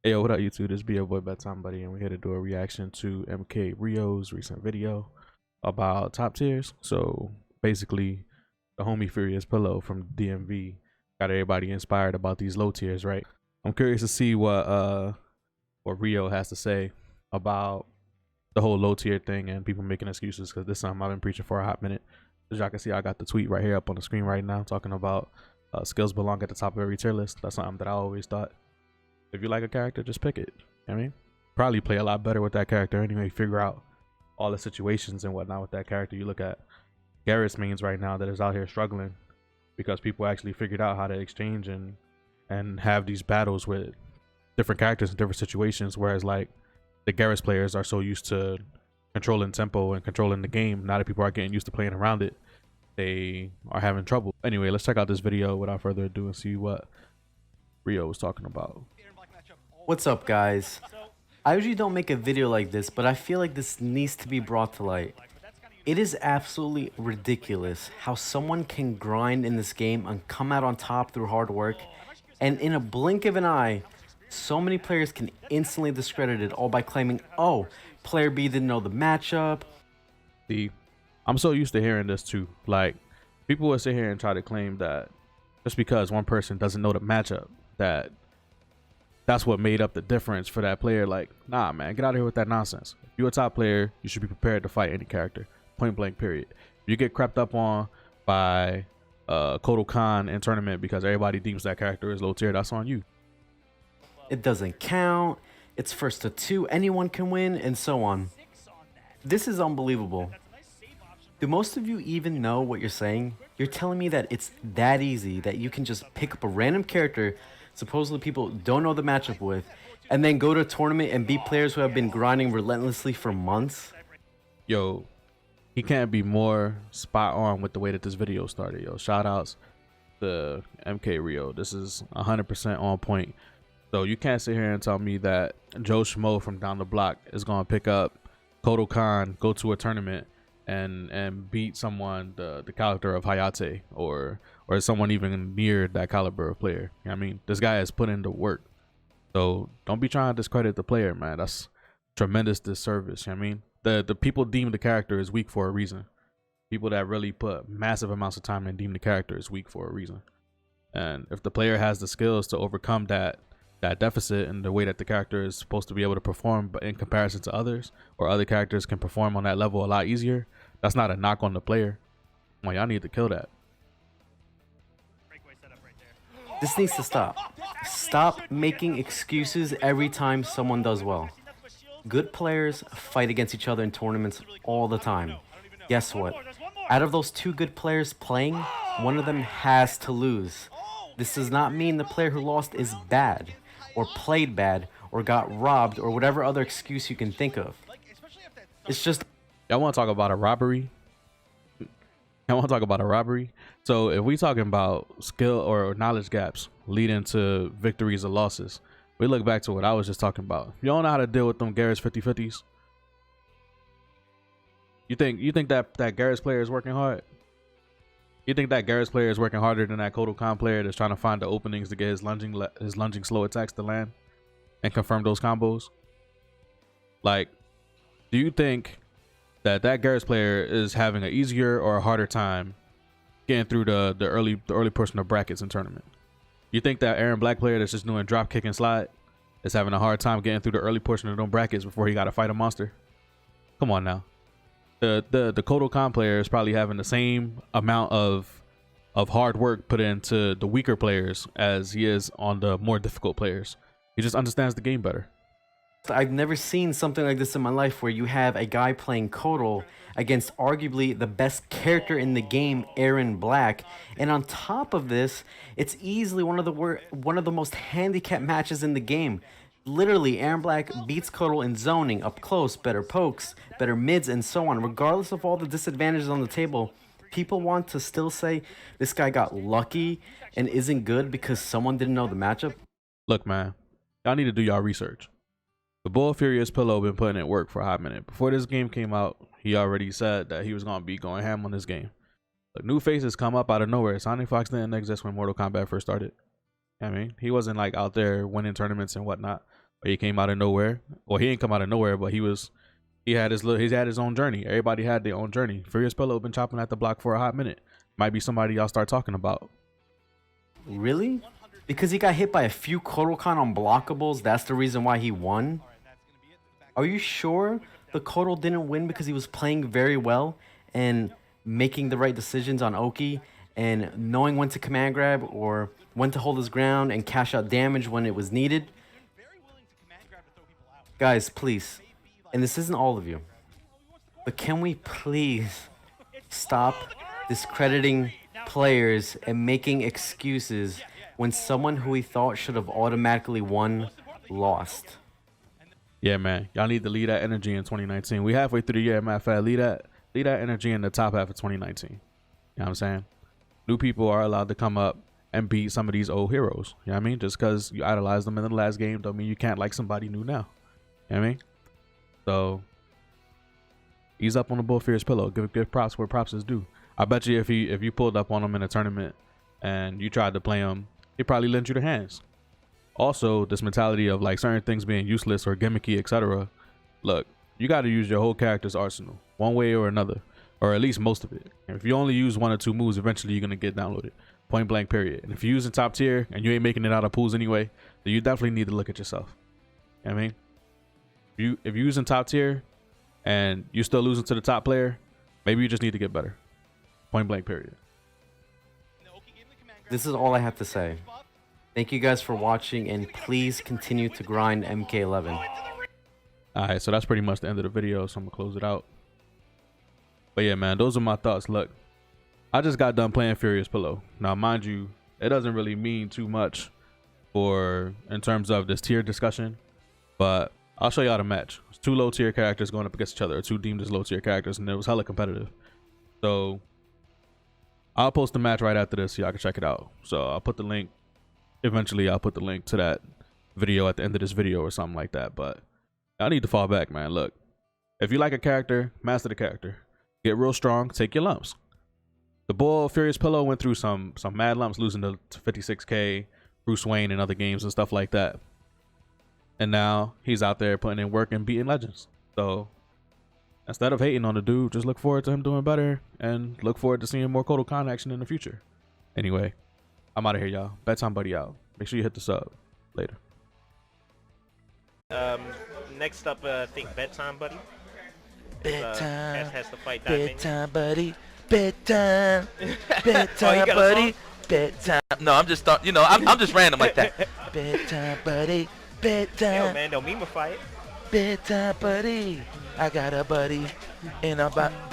Hey, yo, what up, YouTube? This be your boy Bedtime Buddy, and we're here to do a reaction to MK Reo's recent video about top tiers. So basically, the homie Furious Pillow from DMV got everybody inspired about these low tiers, right? I'm curious to see what Rio has to say about the whole low tier thing and people making excuses, because this is something I've been preaching for a hot minute. As y'all can see, I got the tweet right here up on the screen right now talking about skills belong at the top of every tier list. That's something that I always thought. If you like a character, just pick it. I mean, probably play a lot better with that character anyway. Figure out all the situations and whatnot with that character. You look at Garrett's mains right now that is out here struggling because people actually figured out how to exchange and have these battles with different characters in different situations. Whereas like the Garrett's players are so used to controlling tempo and controlling the game. Now that people are getting used to playing around it, they are having trouble. Anyway, let's check out this video without further ado and see what Rio was talking about. What's up, guys? I usually don't make a video like this, but I feel like this needs to be brought to light. It is absolutely ridiculous how someone can grind in this game and come out on top through hard work, and in a blink of an eye, so many players can instantly discredit it all by claiming, oh, player B didn't know the matchup. I'm so used to hearing this too. Like, people will sit here and try to claim that just because one person doesn't know the matchup, that's what made up the difference for that player. Like, nah, man, get out of here with that nonsense. If you're a top player, you should be prepared to fight any character, point blank, period. If you get crept up on by Kotal Khan in tournament because everybody deems that character is low tier, that's on you. It doesn't count, it's first to two, anyone can win, and so on. This is unbelievable. Do most of you even know what you're saying? You're telling me that it's that easy that you can just pick up a random character supposedly people don't know the matchup with, and then go to a tournament and beat players who have been grinding relentlessly for months? Yo, he can't be more spot on with the way that this video started. Yo, shout outs to MK Reo. This is 100% on point. So you can't sit here and tell me that Joe Schmo from down the block is gonna pick up Kotal Khan, go to a tournament and beat someone the caliber of Hayate or someone even near that caliber of player. You know what I mean, this guy has put in the work. So don't be trying to discredit the player, man. That's tremendous disservice. You know what I mean, the people deem the character is weak for a reason. People that really put massive amounts of time and deem the character is weak for a reason. And if the player has the skills to overcome that deficit and the way that the character is supposed to be able to perform, but in comparison to others, or other characters can perform on that level a lot easier, that's not a knock on the player. Well, y'all need to kill that. This needs to stop. Stop making excuses every time someone does well. Good players fight against each other in tournaments all the time. Guess what? Out of those two good players playing, one of them has to lose. This does not mean the player who lost is bad, or played bad, or got robbed, or whatever other excuse you can think of. It's just... Y'all want to talk about a robbery? I want to talk about a robbery. So if we talking about skill or knowledge gaps leading to victories or losses, we look back to what I was just talking about. You don't know how to deal with them Garrett's 50-50s. You think that Garrett's player is working hard? You think that Garrett's player is working harder than that Kotal Khan player that's trying to find the openings to get his lunging slow attacks to land and confirm those combos? Like, do you think that Garrett's player is having an easier or a harder time getting through the early portion of brackets in tournament? You think that Aaron Black player that's just doing drop kick and slide is having a hard time getting through the early portion of those brackets before he got to fight a monster? Come on now. The Kotal Khan player is probably having the same amount of hard work put into the weaker players as he is on the more difficult players. He just understands the game better. I've never seen something like this in my life, where you have a guy playing Kotal against arguably the best character in the game, Aaron Black, and on top of this, it's easily one of the most handicapped matches in the game. Literally, Aaron Black beats Kotal in zoning, up close, better pokes, better mids, and so on. Regardless of all the disadvantages on the table, people want to still say this guy got lucky and isn't good because someone didn't know the matchup. Look, man, y'all need to do y'all research. The boy Furious Pillow been putting in work for a hot minute. Before this game came out, he already said that he was going to be going ham on this game. Like, new faces come up out of nowhere. Sonic Fox didn't exist when Mortal Kombat first started. I mean, he wasn't like out there winning tournaments and whatnot. or he came out of nowhere. Well, he didn't come out of nowhere, but he had his own journey. Everybody had their own journey. Furious Pillow been chopping at the block for a hot minute. Might be somebody y'all start talking about. Really? Because he got hit by a few Kodokan unblockables, that's the reason why he won? Are you sure the Kodo didn't win because he was playing very well and making the right decisions on Oki and knowing when to command grab or when to hold his ground and cash out damage when it was needed? Guys, please, and this isn't all of you, but can we please stop discrediting players and making excuses when someone who we thought should have automatically won lost? Yeah, man. Y'all need to lead that energy in 2019. We halfway through the year, matter of fact. Lead that energy in the top half of 2019. You know what I'm saying? New people are allowed to come up and beat some of these old heroes. You know what I mean? Just because you idolized them in the last game don't mean you can't like somebody new now. You know what I mean? So ease up on the bull, Furious Pillow. Give props where props is due. I bet you if you pulled up on him in a tournament and you tried to play him, he'd probably lend you the hands. Also, this mentality of like certain things being useless or gimmicky, etc. Look, you got to use your whole character's arsenal one way or another, or at least most of it. And if you only use 1 or 2 moves, eventually you're gonna get downloaded. Point blank, period. And if you're using top tier and you ain't making it out of pools anyway, then you definitely need to look at yourself. You know what I mean? If you're using top tier and you're still losing to the top player, maybe you just need to get better. Point blank, period. This is all I have to say. Thank you guys for watching, and please continue to grind MK11. Alright, so that's pretty much the end of the video, so I'm gonna close it out. But yeah, man, those are my thoughts. Look, I just got done playing Furious Pillow. Now, mind you, it doesn't really mean too much in terms of this tier discussion, but I'll show y'all the match. It's 2 low tier characters going up against each other, or 2 deemed as low tier characters, and it was hella competitive. So I'll post the match right after this so y'all can check it out. So I'll put the link. Eventually, I'll put the link to that video at the end of this video or something like that. But I need to fall back, man. Look, if you like a character, master the character. Get real strong. Take your lumps. The boy Furious Pillow went through some mad lumps, losing to 56K, Bruce Wayne, and other games and stuff like that. And now he's out there putting in work and beating legends. So instead of hating on the dude, just look forward to him doing better and look forward to seeing more Kodokan action in the future. Anyway, I'm out of here, y'all. Bedtime Buddy out. Make sure you hit the sub. Later. Next up, I think Bedtime Buddy. Bedtime. Has to fight Bedtime Buddy. Bedtime. Bedtime Buddy. Bedtime. No, I'm just you know, I'm just random like that. Bedtime Buddy. Bedtime. Yo, man, don't meme a fight. Bedtime Buddy. I got a buddy, and I'm about.